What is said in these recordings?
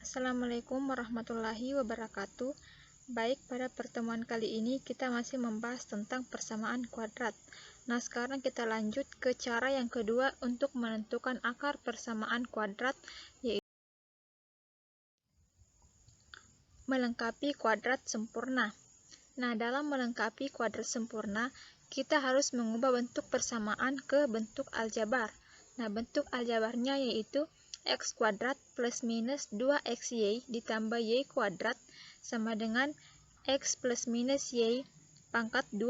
Assalamualaikum warahmatullahi wabarakatuh. Baik, pada pertemuan kali ini kita masih membahas tentang persamaan kuadrat. Nah, sekarang kita lanjut ke cara yang kedua untuk menentukan akar persamaan kuadrat, yaitu melengkapi kuadrat sempurna. Nah, dalam melengkapi kuadrat sempurna, kita harus mengubah bentuk persamaan ke bentuk aljabar. Nah, bentuk aljabarnya yaitu x kuadrat plus minus 2xy ditambah y kuadrat sama dengan x plus minus y pangkat 2.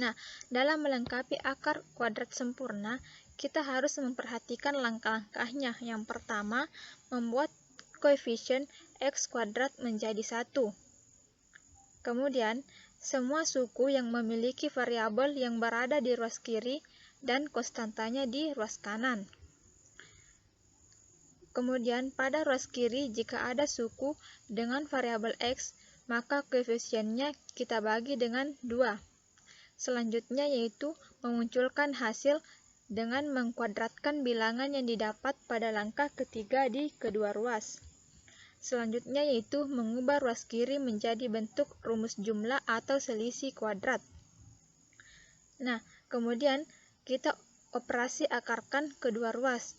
Nah, dalam melengkapi akar kuadrat sempurna, kita harus memperhatikan langkah-langkahnya. Yang pertama, membuat koefisien x kuadrat menjadi 1. Kemudian, semua suku yang memiliki variabel yang berada di ruas kiri dan konstantanya di ruas kanan. Kemudian, pada ruas kiri jika ada suku dengan variabel x, maka koefisiennya kita bagi dengan 2. Selanjutnya yaitu memunculkan hasil dengan mengkuadratkan bilangan yang didapat pada langkah ketiga di kedua ruas. Selanjutnya yaitu mengubah ruas kiri menjadi bentuk rumus jumlah atau selisih kuadrat. Nah, kemudian kita operasi akarkan kedua ruas.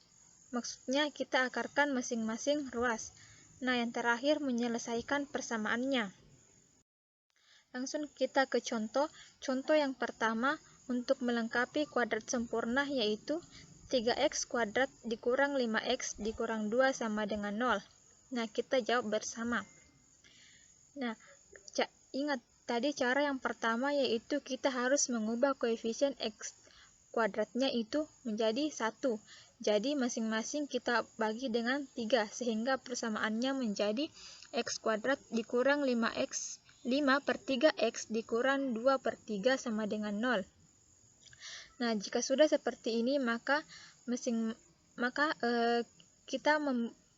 Maksudnya kita akarkan masing-masing ruas. Nah, yang terakhir menyelesaikan persamaannya. Langsung kita ke contoh. Contoh yang pertama untuk melengkapi kuadrat sempurna yaitu 3x kuadrat dikurang 5x dikurang 2 sama dengan 0. Nah, kita jawab bersama. Nah, ingat tadi cara yang pertama yaitu kita harus mengubah koefisien x kuadratnya itu menjadi 1. Jadi masing-masing kita bagi dengan 3 sehingga persamaannya menjadi x kuadrat dikurang 5 per 3x dikurang 2 per 3 sama dengan 0. Nah, jika sudah seperti ini maka kita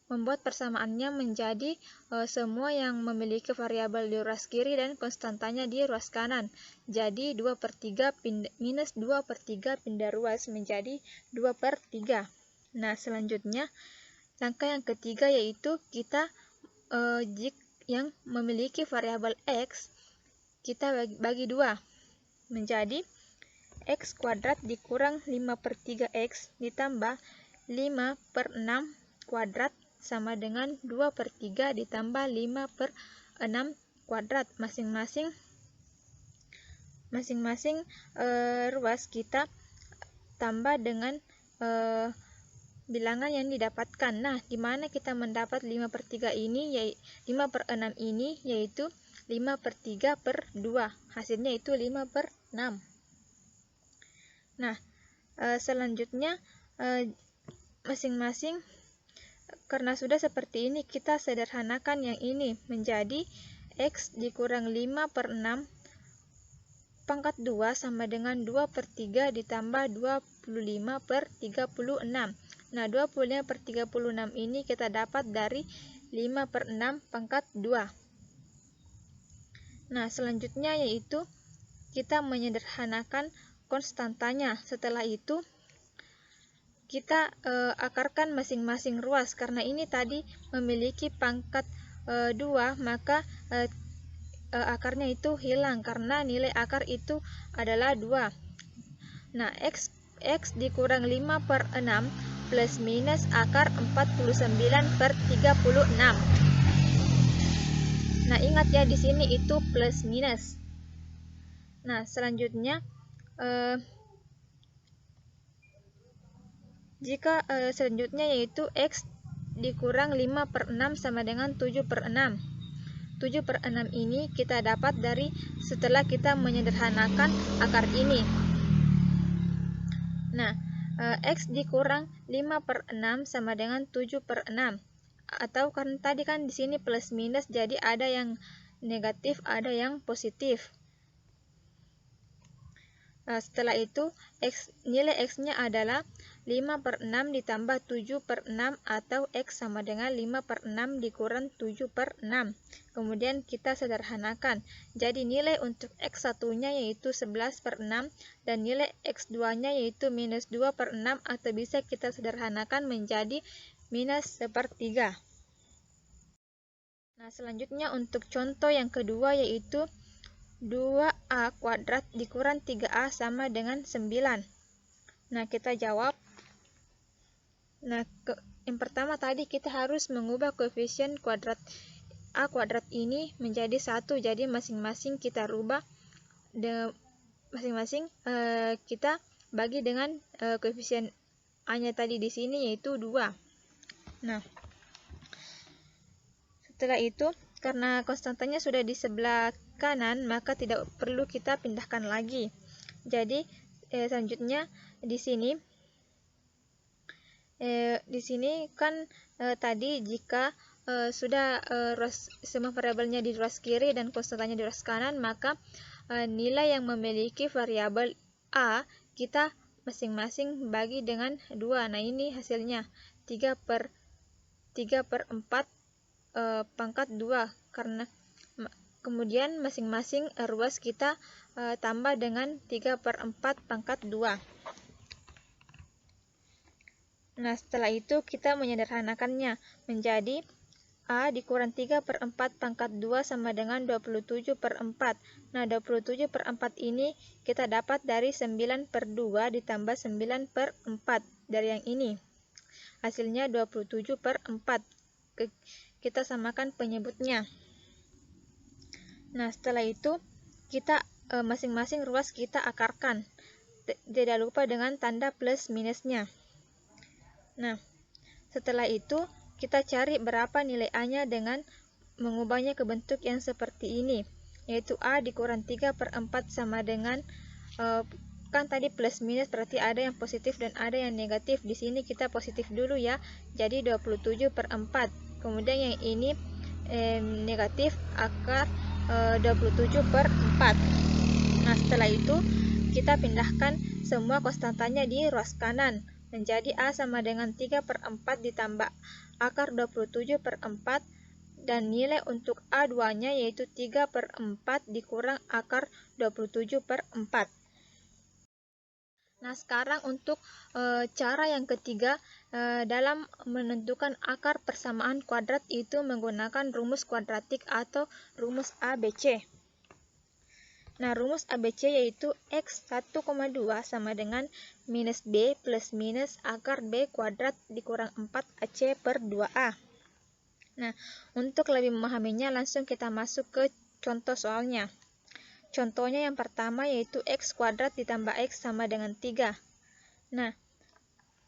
membuat persamaannya menjadi semua yang memiliki variabel di ruas kiri dan konstantanya di ruas kanan. Jadi 2 per 3 minus 2 per 3 pindah ruas menjadi 2 per 3. Nah, selanjutnya langkah yang ketiga yaitu kita yang memiliki variabel x kita bagi 2 menjadi x kuadrat dikurang 5 per 3x ditambah 5 per 6 kuadrat sama dengan 2 per 3 ditambah 5 per 6 kuadrat. Masing-masing ruas kita tambah dengan bilangan yang didapatkan. Nah, di mana kita mendapat 5 per 3 ini, 5 per 6 ini, yaitu 5 per 3 per 2. Hasilnya itu 5 per 6. Nah, selanjutnya masing-masing karena sudah seperti ini, kita sederhanakan yang ini menjadi x dikurang 5 per 6 pangkat 2 sama dengan 2 per 3 ditambah 25 per 36. Nah, 25 per 36 ini kita dapat dari 5 per 6 pangkat 2. Nah, selanjutnya yaitu kita menyederhanakan konstantanya. Setelah itu kita akarkan masing-masing ruas. Karena ini tadi memiliki pangkat 2, maka akarnya itu hilang karena nilai akar itu adalah 2. Nah, x dikurang 5 per 6 plus minus akar 49 per 36. Nah, ingat ya di sini itu plus minus. Nah, selanjutnya selanjutnya yaitu x dikurang 5 per 6 sama dengan 7 per 6. 7 per 6 ini kita dapat dari setelah kita menyederhanakan akar ini. Nah, x dikurang 5 per 6 sama dengan 7 per 6. Atau kan tadi kan di sini plus minus, jadi ada yang negatif, ada yang positif. Setelah itu nilai x-nya adalah 5 per 6 ditambah 7 per 6 atau x sama dengan 5 per 6 dikurang 7 per 6. Kemudian kita sederhanakan. Jadi nilai untuk x1-nya yaitu 11 per 6 dan nilai x2-nya yaitu minus 2 per 6 atau bisa kita sederhanakan menjadi minus 1/3. Nah, selanjutnya untuk contoh yang kedua yaitu 2A kuadrat dikurang 3A sama dengan 9. Nah, kita jawab. Nah, yang pertama tadi kita harus mengubah koefisien kuadrat A kuadrat ini menjadi 1. Jadi masing-masing kita rubah, masing-masing kita bagi dengan koefisien A-nya tadi di sini yaitu 2. Nah, setelah itu karena konstantanya sudah di sebelah kanan, maka tidak perlu kita pindahkan lagi. Jadi selanjutnya di sini kan tadi jika sudah semua variabelnya di ruas kiri dan konstantanya di ruas kanan, maka nilai yang memiliki variabel A kita masing-masing bagi dengan 2. Nah, ini hasilnya 3/4 pangkat 2, karena kemudian masing-masing ruas kita tambah dengan 3/4 pangkat 2. Nah, setelah itu kita menyederhanakannya menjadi A dikurang 3/4 pangkat 2 sama dengan 27/4. Nah, 27/4 ini kita dapat dari 9/2 ditambah 9/4 dari yang ini. Hasilnya 27/4. Kita samakan penyebutnya. Nah, setelah itu kita masing-masing ruas kita akarkan. Tidak lupa dengan tanda plus minusnya. Nah, setelah itu kita cari berapa nilai A-nya dengan mengubahnya ke bentuk yang seperti ini, yaitu A dikurang 3/4 sama dengan kan tadi plus minus berarti ada yang positif dan ada yang negatif. Di sini kita positif dulu ya, jadi 27/4. Kemudian yang ini negatif, akar 27/4. Nah, setelah itu kita pindahkan semua konstantanya di ruas kanan menjadi A sama dengan 3/4 ditambah akar 27/4, dan nilai untuk A2-nya yaitu 3/4 dikurang akar 27/4. Nah, sekarang untuk cara yang ketiga dalam menentukan akar persamaan kuadrat itu menggunakan rumus kuadratik atau rumus ABC. Nah, rumus ABC yaitu X 1,2 sama dengan minus B plus minus akar B kuadrat dikurang 4AC per 2A. Nah, untuk lebih memahaminya langsung kita masuk ke contoh soalnya. Contohnya yang pertama yaitu X kuadrat ditambah X sama dengan 3. Nah,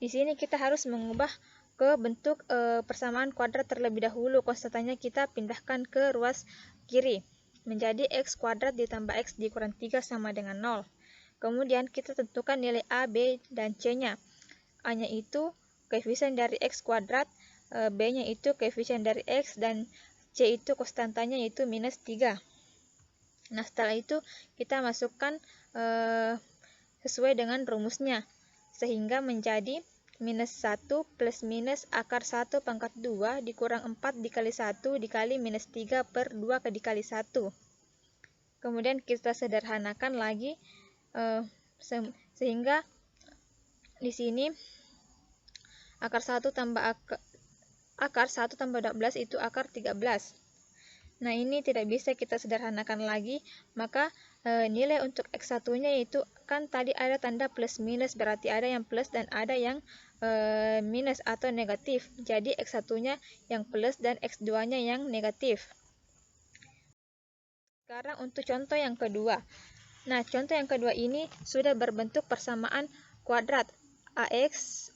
di sini kita harus mengubah ke bentuk persamaan kuadrat terlebih dahulu. Konstantanya kita pindahkan ke ruas kiri menjadi X kuadrat ditambah X dikurang 3 sama dengan 0. Kemudian kita tentukan nilai A, B, dan C-nya. A-nya itu koefisien dari X kuadrat, B-nya itu koefisien dari X, dan C itu konstantanya yaitu minus 3. Nah, setelah itu kita masukkan sesuai dengan rumusnya, sehingga menjadi minus 1 plus minus akar 1 pangkat 2 dikurang 4 dikali 1 dikali minus 3 per 2 dikali 1. Kemudian kita sederhanakan lagi sehingga di sini akar 1 tambah akar 1 tambah 12 itu akar 13. Nah, ini tidak bisa kita sederhanakan lagi, maka nilai untuk X1-nya itu kan tadi ada tanda plus minus, berarti ada yang plus dan ada yang minus atau negatif. Jadi X1-nya yang plus dan X2-nya yang negatif. Sekarang untuk contoh yang kedua. Nah, contoh yang kedua ini sudah berbentuk persamaan kuadrat. AX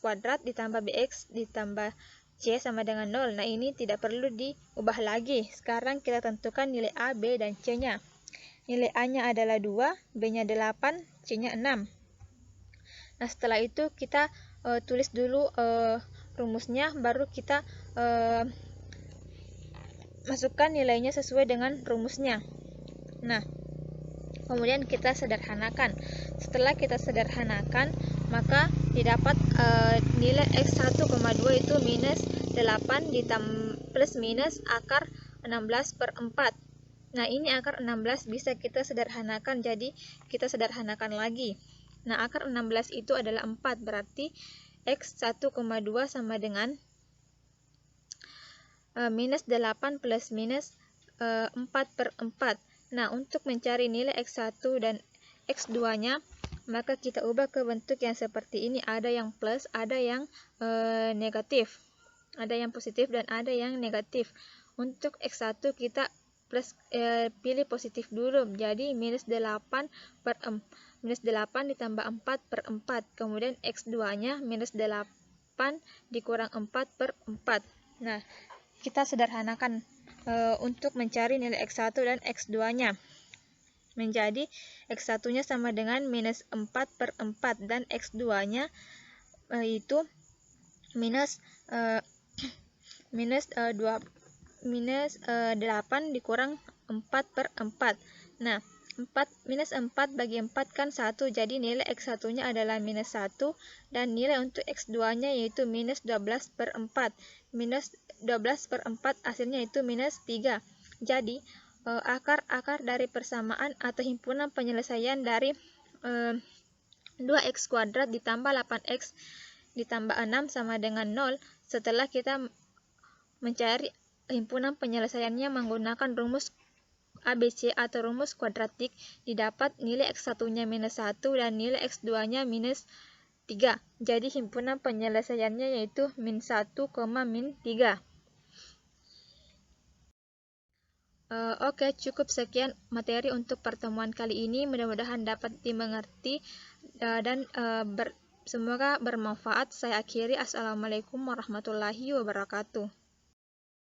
kuadrat ditambah BX ditambah C sama dengan 0. Nah, ini tidak perlu diubah lagi. Sekarang kita tentukan nilai A, B, dan C-nya. Nilai A-nya adalah 2, B-nya 8, C-nya 6. Nah, setelah itu kita tulis dulu rumusnya, baru kita masukkan nilainya sesuai dengan rumusnya. Nah, kemudian kita sederhanakan. Setelah kita sederhanakan, maka didapat nilai X1,2 itu minus 8 plus minus akar 16/4. Nah, ini akar 16 bisa kita sederhanakan, jadi kita sederhanakan lagi. Nah, akar 16 itu adalah 4, berarti X1,2 sama dengan minus 8 plus minus 4/4. Nah, untuk mencari nilai X1 dan X2-nya, maka kita ubah ke bentuk yang seperti ini. Ada yang plus, ada yang negatif. Ada yang positif dan ada yang negatif. Untuk X1 kita pilih positif dulu. Jadi minus 8 ditambah 4/4. Kemudian X2-nya minus 8 dikurang 4/4. Nah, kita sederhanakan untuk mencari nilai X1 dan X2-nya. Menjadi X1-nya sama dengan minus 4/4 dan X2-nya itu minus 8 dikurang 4/4. Nah, minus 4 bagi 4 kan 1, jadi nilai X1-nya adalah minus 1, dan nilai untuk X2-nya yaitu minus 12/4. Minus 12/4 hasilnya itu minus 3. Jadi, akar dari persamaan atau himpunan penyelesaian dari 2x kuadrat ditambah 8x ditambah 6 sama dengan 0. Setelah kita mencari himpunan penyelesaiannya menggunakan rumus ABC atau rumus kuadratik, didapat nilai X1-nya minus 1 dan nilai X2-nya minus 3. Jadi himpunan penyelesaiannya yaitu min 1, min 3. Oke, cukup sekian materi untuk pertemuan kali ini. Mudah-mudahan dapat dimengerti dan semoga bermanfaat. Saya akhiri. Assalamualaikum warahmatullahi wabarakatuh.